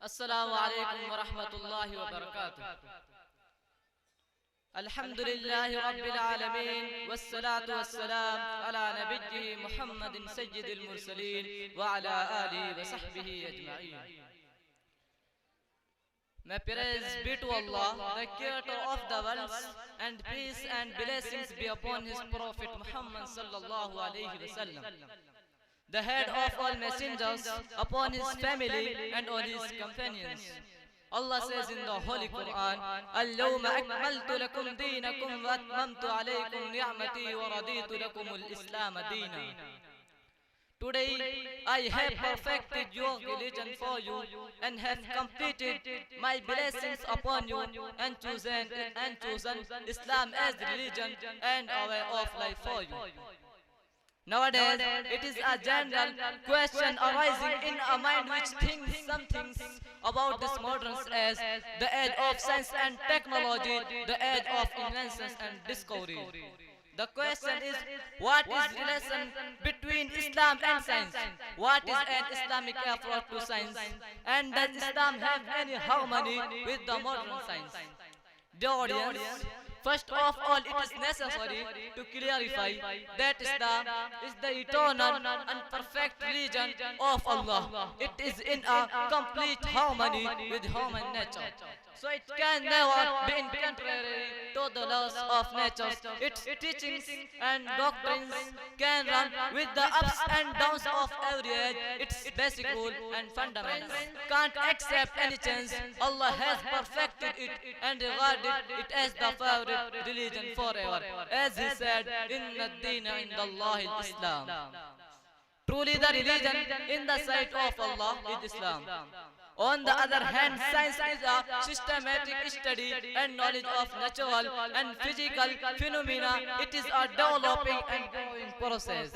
السلام عليكم ورحمة الله وبركاته. الحمد لله رب العالمين والصلاة والسلام على نبيه محمد سيد المرسلين وعلى آله وصحبه أجمعين. May praise be to Allah, the creator of the worlds, and peace and blessings be upon his Prophet Muhammad sallallahu alayhi wasallam, the head of all messengers, upon his family and all his companions. Allah says in the Holy Quran, اليوم أكملت لكم دينكم وأتممت عليكم نعمتي ورضيت لكم الإسلام دينا. Today I have perfected your religion for you and have completed my blessings upon you and chosen Islam as religion and a way of life for you. Nowadays, it is a general question arising in a mind which thinks some things about this modern as the age of science and technology, the age of inventions and discovery. The question is, what is relation between Islam and science? What is an Islamic approach to science? And does Islam have any harmony with the modern science? Dear audience, first of all, it is necessary to clarify that Islam is the eternal and perfect religion of Allah. It is in a complete harmony with human nature. So it can never be in contrary to the laws of nature. Its teachings and doctrines can run with the ups and downs of every age. Its basic rule and fundamentals can't accept any change. Allah has perfected it and regarded it as the favorite religion forever. As he said, Inna ad-deena inda Allahi al-Islam. Truly the religion in the sight of Allah is Islam. On the other hand, science is a systematic study and knowledge of natural and physical phenomena. It is a developing and growing process.